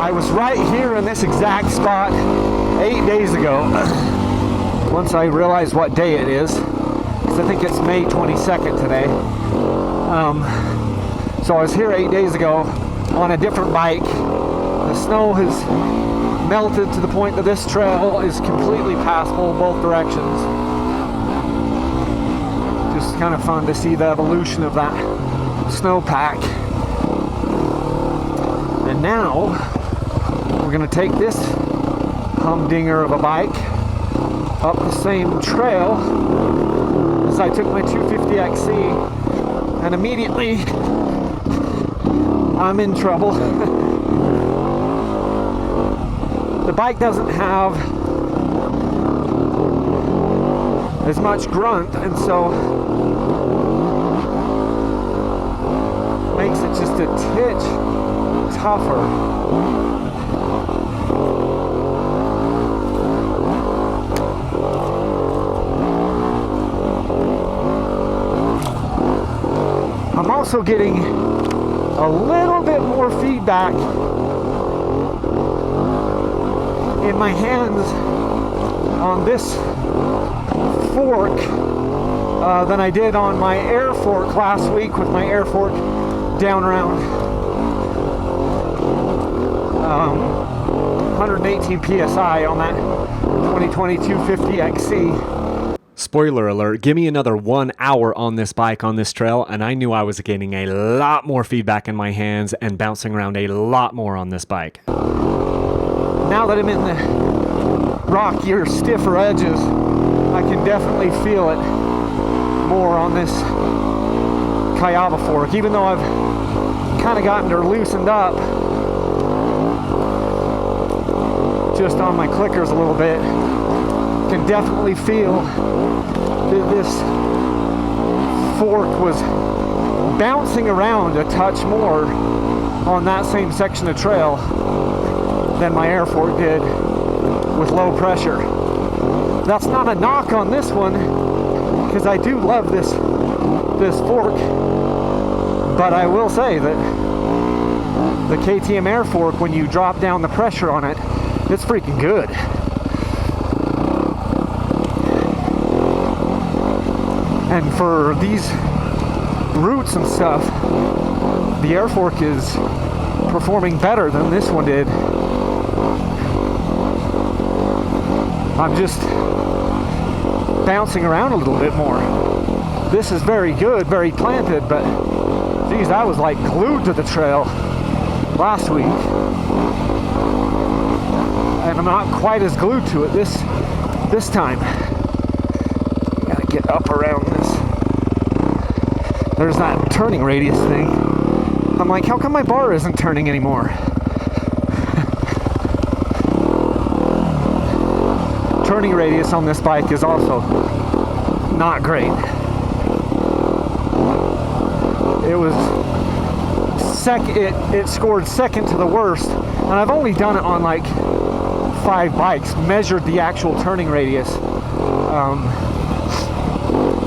I was right here in this exact spot 8 days ago. Once I realized what day it is, because I think it's May 22nd today. So I was here 8 days ago on a different bike. The snow has melted to the point that this trail is completely passable both directions. Just kind of fun to see the evolution of that snowpack. And now we're going to take this humdinger of a bike up the same trail as I took my 250XC, and immediately I'm in trouble. The bike doesn't have as much grunt, and so makes it just a titch tougher. I'm also getting a little bit more feedback in my hands on this fork than I did on my air fork last week with my air fork down around 118 psi on that 2020 250XC. Spoiler alert, give me another 1 hour on this bike on this trail and I knew I was getting a lot more feedback in my hands and bouncing around a lot more on this bike. Now that I'm in the rockier, stiffer edges, I can definitely feel it more on this Kayaba fork, even though I've kind of gotten her loosened up just on my clickers a little bit. Can definitely feel that this fork was bouncing around a touch more on that same section of trail than my air fork did with low pressure. That's not a knock on this one, because I do love this fork, but I will say that the KTM air fork, when you drop down the pressure on it, it's freaking good. And for these roots and stuff, the air fork is performing better than this one did. I'm just bouncing around a little bit more. This is very good, very planted, but geez, I was like glued to the trail last week. And I'm not quite as glued to it this time. Gotta get up around this. There's that turning radius thing. I'm like, how come my bar isn't turning anymore? Turning radius on this bike is also not great. It was it scored second to the worst, and I've only done it on like 5 bikes, measured the actual turning radius.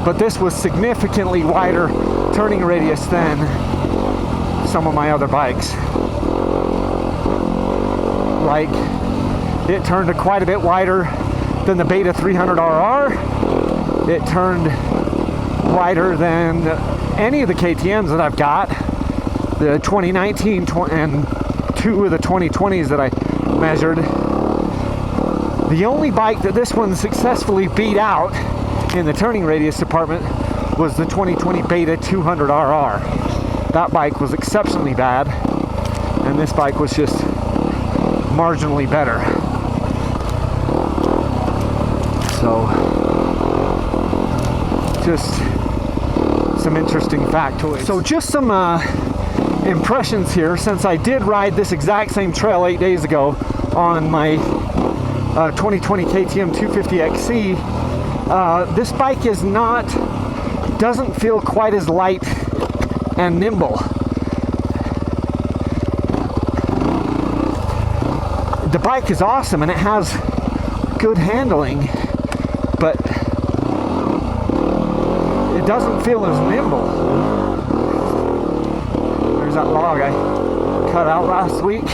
But this was significantly wider turning radius than some of my other bikes. Like, it turned quite a bit wider than the Beta 300RR. It turned wider than any of the KTMs that I've got. The 2019 and 2 of the 2020s that I measured. The only bike that this one successfully beat out in the turning radius department was the 2020 Beta 200RR. That bike was exceptionally bad, and this bike was just marginally better. So, just some interesting factoids. So just some impressions here, since I did ride this exact same trail 8 days ago on my 2020 KTM 250XC. This bike doesn't feel quite as light and nimble. The bike is awesome and it has good handling, but it doesn't feel as nimble. There's that log I cut out last week.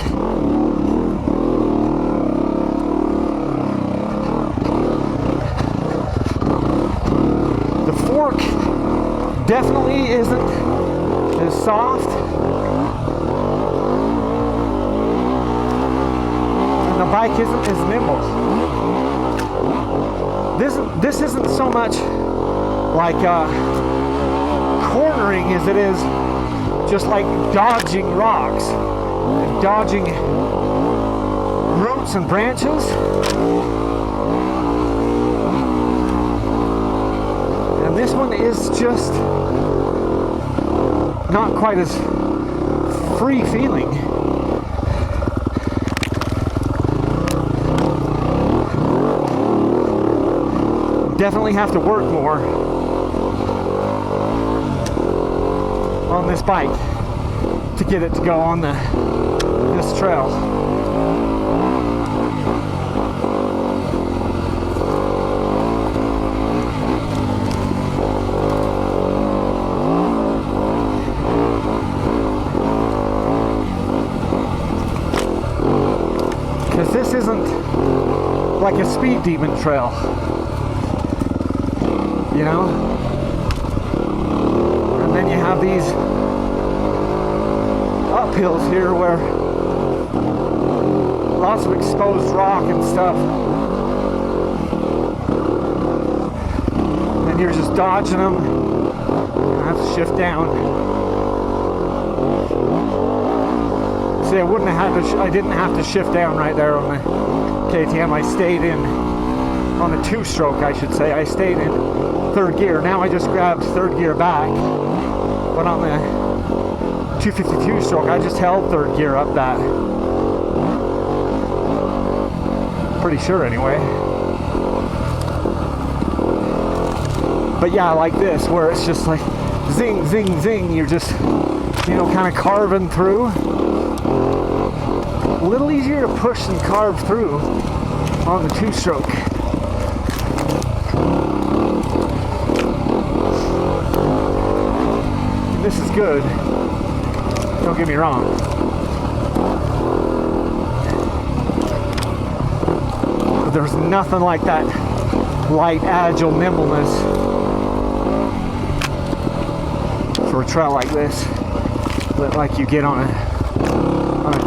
definitely isn't as soft. And the bike isn't as nimble. This isn't so much like cornering as it is just like dodging rocks, and dodging roots and branches. And this one is just not quite as free feeling. Definitely have to work more on this bike to get it to go on this trail. Because this isn't like a speed demon trail, you know? And then you have these uphills here where lots of exposed rock and stuff. And you're just dodging them. I have to shift down. See, I wouldn't have had to. I didn't have to shift down right there on the KTM. I stayed in on the 2-stroke, I should say. I stayed in 3rd gear. Now I just grabbed 3rd gear back, but on the 252 stroke, I just held 3rd gear up that. Pretty sure anyway. But yeah, like this, where it's just like zing, zing, zing. You're just, you know, kind of carving through. A little easier to push and carve through on the 2-stroke. This is good. Don't get me wrong. But there's nothing like that light, agile nimbleness for a trail like this that like you get on a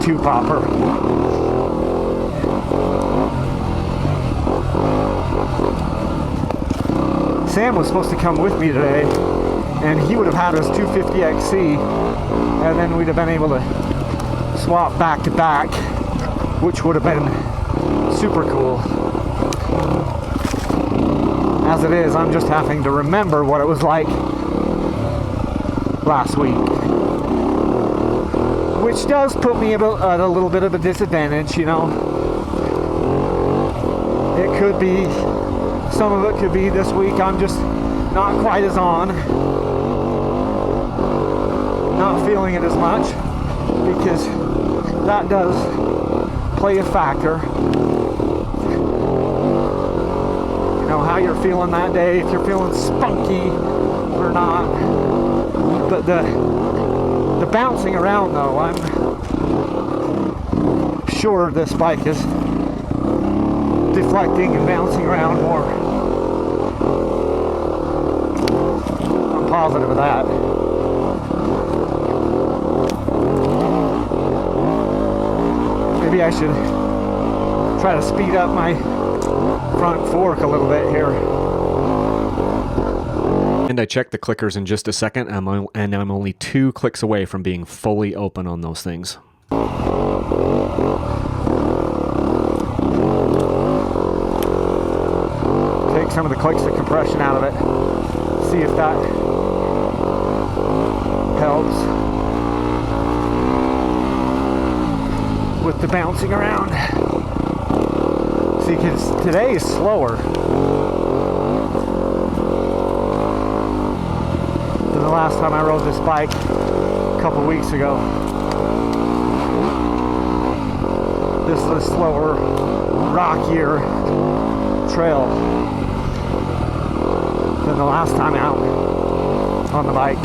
2-popper. Sam was supposed to come with me today, and he would have had his 250XC, and then we'd have been able to swap back to back, which would have been super cool. As it is, I'm just having to remember what it was like last week, which does put me at a little bit of a disadvantage, you know. It could be, some of it could be this week I'm just not quite as on, not feeling it as much, because that does play a factor. You know, how you're feeling that day, if you're feeling spunky or not. But the bouncing around though, I'm sure this bike is deflecting and bouncing around more. I'm positive of that. Maybe I should try to speed up my front fork a little bit here. And I checked the clickers in just a second, and I'm only 2 clicks away from being fully open on those things. Take some of the clicks of compression out of it. See if that helps with the bouncing around. See, because today is slower than the last time I rode this bike a couple weeks ago. This is a slower, rockier trail than the last time out on the bike.